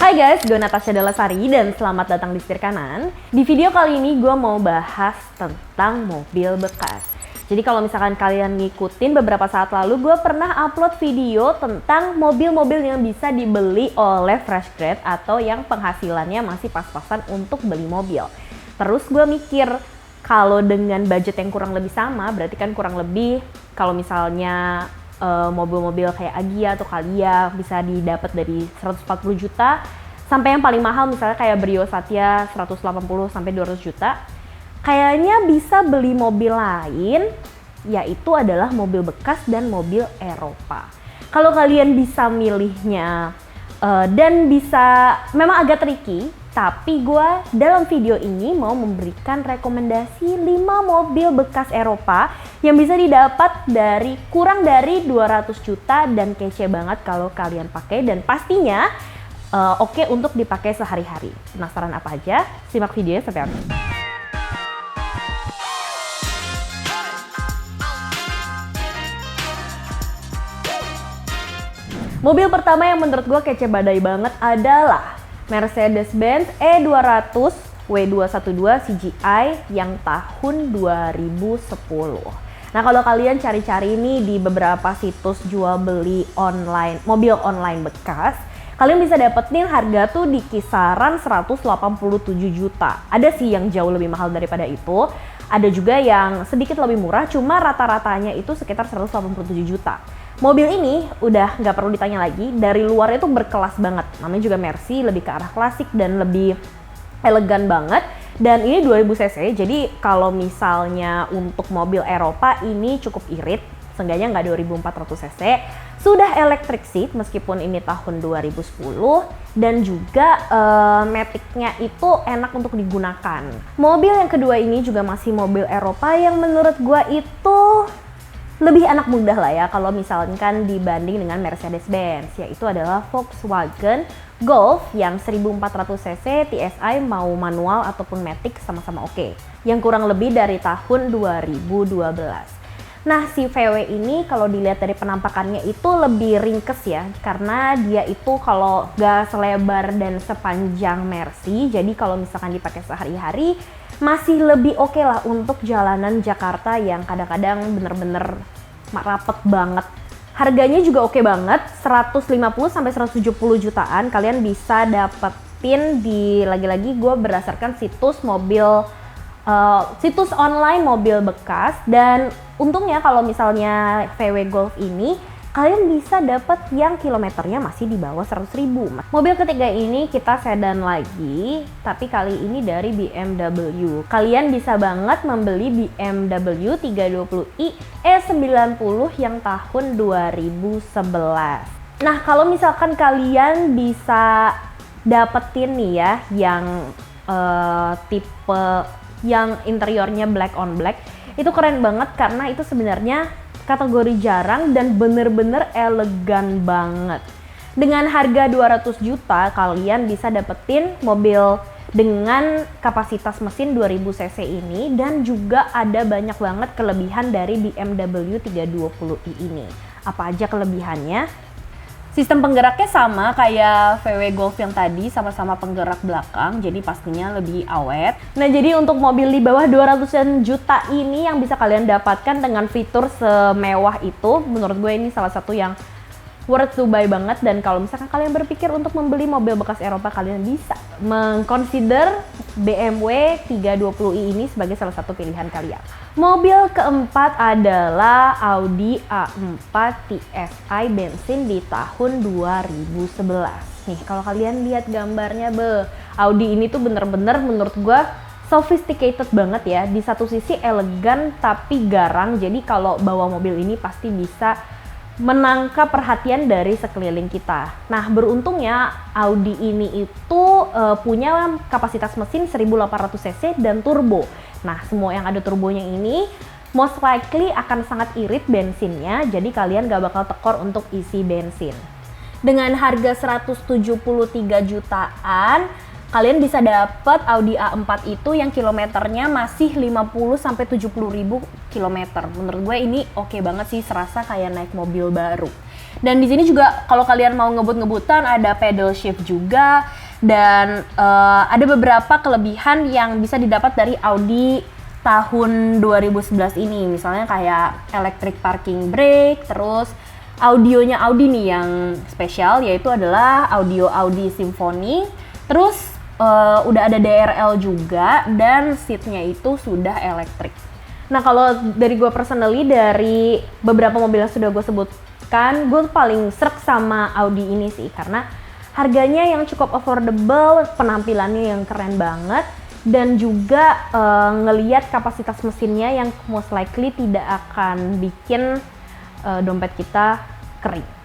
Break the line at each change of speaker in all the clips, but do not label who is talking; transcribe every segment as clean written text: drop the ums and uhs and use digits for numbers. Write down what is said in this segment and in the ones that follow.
Hai guys, gue Natasha Dalasari dan selamat datang di Setir Kanan. Di video kali ini gue mau bahas tentang mobil bekas. Jadi kalau misalkan kalian ngikutin beberapa saat lalu, gue pernah upload video tentang mobil-mobil yang bisa dibeli oleh fresh grad atau yang penghasilannya masih pas-pasan untuk beli mobil. Terus gue mikir, kalau dengan budget yang kurang lebih sama, berarti kan kurang lebih kalau misalnya mobil-mobil kayak Agya atau Calya bisa didapat dari 140 juta sampai yang paling mahal misalnya kayak Brio Satya 180 sampai 200 juta. Kayaknya bisa beli mobil lain, yaitu adalah mobil bekas dan mobil Eropa. Kalau kalian bisa milihnya dan bisa, memang agak tricky, tapi gue dalam video ini mau memberikan rekomendasi 5 mobil bekas Eropa yang bisa didapat dari kurang dari 200 juta dan kece banget kalau kalian pakai dan pastinya oke untuk dipakai sehari-hari. Penasaran apa aja? Simak videonya sampai habis. Mobil pertama yang menurut gue kece badai banget adalah Mercedes-Benz E200 W212 CGI yang tahun 2010. Nah, kalau kalian cari-cari ini di beberapa situs jual beli online, mobil online bekas, kalian bisa dapetin harga tuh di kisaran 187 juta. Ada sih yang jauh lebih mahal daripada itu. Ada juga yang sedikit lebih murah, cuma rata-ratanya itu sekitar 187 juta. Mobil ini udah nggak perlu ditanya lagi, dari luarnya tuh berkelas banget. Namanya juga Mercy, lebih ke arah klasik dan lebih elegan banget. Dan ini 2000 cc, jadi kalau misalnya untuk mobil Eropa ini cukup irit. Seenggaknya nggak 2400 cc. Sudah electric seat meskipun ini tahun 2010. Dan juga matic-nya itu enak untuk digunakan. Mobil yang kedua ini juga masih mobil Eropa yang menurut gua itu lebih anak muda lah ya kalau misalkan dibanding dengan Mercedes-Benz, yaitu adalah Volkswagen Golf yang 1400 cc TSI mau manual ataupun matic sama-sama oke. Yang kurang lebih dari tahun 2012. Nah, si VW ini kalau dilihat dari penampakannya itu lebih ringkes ya, karena dia itu kalau gak selebar dan sepanjang Mercy, jadi kalau misalkan dipakai sehari-hari masih lebih oke lah untuk jalanan Jakarta yang kadang-kadang bener-bener rapet banget. Harganya juga oke banget, 150 sampai 170 jutaan. Kalian bisa dapetin di, lagi-lagi gue berdasarkan situs mobil, situs online mobil bekas. Dan untungnya kalau misalnya VW Golf ini kalian bisa dapat yang kilometernya masih di bawah 100.000. Mobil ketiga ini kita sedan lagi, tapi kali ini dari BMW. Kalian bisa banget membeli BMW 320i E90 yang tahun 2011. Nah, kalau misalkan kalian bisa dapetin nih ya yang tipe yang interiornya black on black, itu keren banget karena itu sebenarnya kategori jarang dan bener-bener elegan banget. Dengan harga 200 juta kalian bisa dapetin mobil dengan kapasitas mesin 2000 cc ini dan juga ada banyak banget kelebihan dari BMW 320i ini. Apa aja kelebihannya? Sistem penggeraknya sama kayak VW Golf yang tadi, sama-sama penggerak belakang, jadi pastinya lebih awet. Nah, jadi untuk mobil di bawah 200 juta ini yang bisa kalian dapatkan dengan fitur semewah itu, menurut gue ini salah satu yang worth to buy banget. Dan kalau misalkan kalian berpikir untuk membeli mobil bekas Eropa, kalian bisa mengconsider BMW 320i ini sebagai salah satu pilihan kalian. Mobil keempat adalah Audi A4 TSI bensin di tahun 2011. Nih, kalau kalian lihat gambarnya, Audi ini tuh bener-bener menurut gue sophisticated banget ya. Di satu sisi elegan tapi garang, jadi kalau bawa mobil ini pasti bisa menangkap perhatian dari sekeliling kita. Nah, beruntungnya Audi ini itu punya kapasitas mesin 1800 cc dan turbo. Nah, semua yang ada turbonya ini most likely akan sangat irit bensinnya, jadi kalian gak bakal tekor untuk isi bensin. Dengan harga 173 jutaan, kalian bisa dapat Audi A4 itu yang kilometernya masih 50 sampai 70 ribu kilometer. Menurut gue ini oke banget sih, serasa kayak naik mobil baru. Dan di sini juga kalau kalian mau ngebut-ngebutan ada pedal shift juga, dan ada beberapa kelebihan yang bisa didapat dari Audi tahun 2011 ini. Misalnya kayak electric parking brake, terus audionya Audi nih yang spesial yaitu adalah audio Audi Symphony. Terus udah ada DRL juga dan seatnya itu sudah elektrik. Nah kalau dari gue personally, dari beberapa mobil yang sudah gue sebutkan, gue paling srek sama Audi ini sih, karena harganya yang cukup affordable, penampilannya yang keren banget, dan juga ngeliat kapasitas mesinnya yang most likely tidak akan bikin dompet kita kering.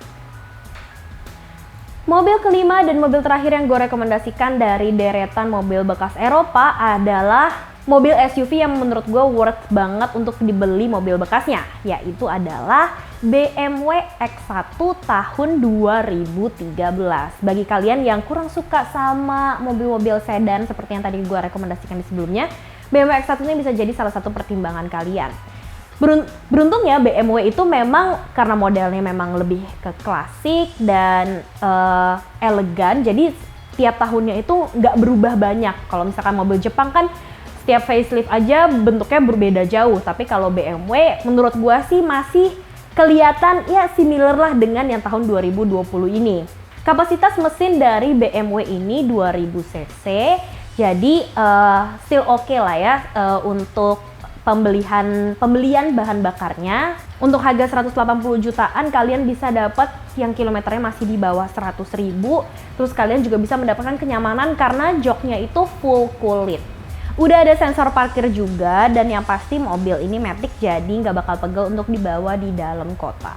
Mobil kelima dan mobil terakhir yang gue rekomendasikan dari deretan mobil bekas Eropa adalah mobil SUV yang menurut gue worth banget untuk dibeli mobil bekasnya, yaitu adalah BMW X1 tahun 2013. Bagi kalian yang kurang suka sama mobil-mobil sedan seperti yang tadi gue rekomendasikan di sebelumnya, BMW X1 ini bisa jadi salah satu pertimbangan kalian. Beruntungnya BMW itu memang karena modelnya memang lebih ke klasik dan elegan, jadi tiap tahunnya itu nggak berubah banyak. Kalau misalkan mobil Jepang kan setiap facelift aja bentuknya berbeda jauh, tapi kalau BMW menurut gua sih masih kelihatan ya similar lah dengan yang tahun 2020 ini. Kapasitas mesin dari BMW ini 2000 cc, jadi still oke lah ya untuk pembelian bahan bakarnya. Untuk harga 180 jutaan kalian bisa dapat yang kilometernya masih di bawah 100.000. Terus kalian juga bisa mendapatkan kenyamanan karena joknya itu full kulit. Udah ada sensor parkir juga, dan yang pasti mobil ini matic, jadi nggak bakal pegel untuk dibawa di dalam kota.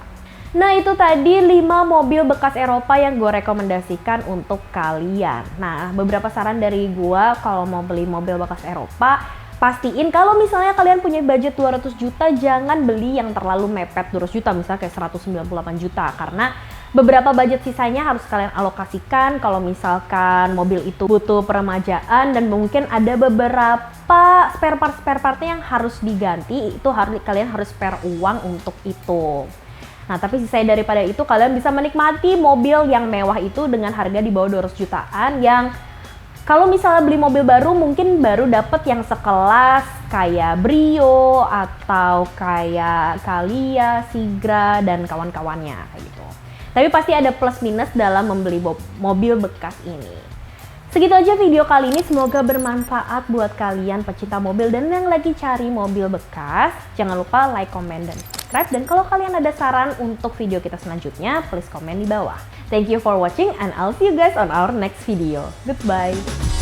Nah itu tadi 5 mobil bekas Eropa yang gue rekomendasikan untuk kalian. Nah beberapa saran dari gue kalau mau beli mobil bekas Eropa, pastiin kalau misalnya kalian punya budget 200 juta, jangan beli yang terlalu mepet 200 juta, misalnya kayak 198 juta, karena beberapa budget sisanya harus kalian alokasikan kalau misalkan mobil itu butuh peremajaan dan mungkin ada beberapa spare part-nya yang harus diganti, itu kalian harus spare uang untuk itu. Nah tapi sisanya daripada itu, kalian bisa menikmati mobil yang mewah itu dengan harga di bawah 200 jutaan, yang kalau misalnya beli mobil baru mungkin baru dapet yang sekelas kayak Brio atau kayak Calya, Sigra dan kawan-kawannya kayak gitu. Tapi pasti ada plus minus dalam membeli mobil bekas ini. Segitu aja video kali ini, semoga bermanfaat buat kalian pecinta mobil dan yang lagi cari mobil bekas. Jangan lupa like, comment, dan subscribe. Dan kalau kalian ada saran untuk video kita selanjutnya, please komen di bawah. Thank you for watching and I'll see you guys on our next video. Goodbye!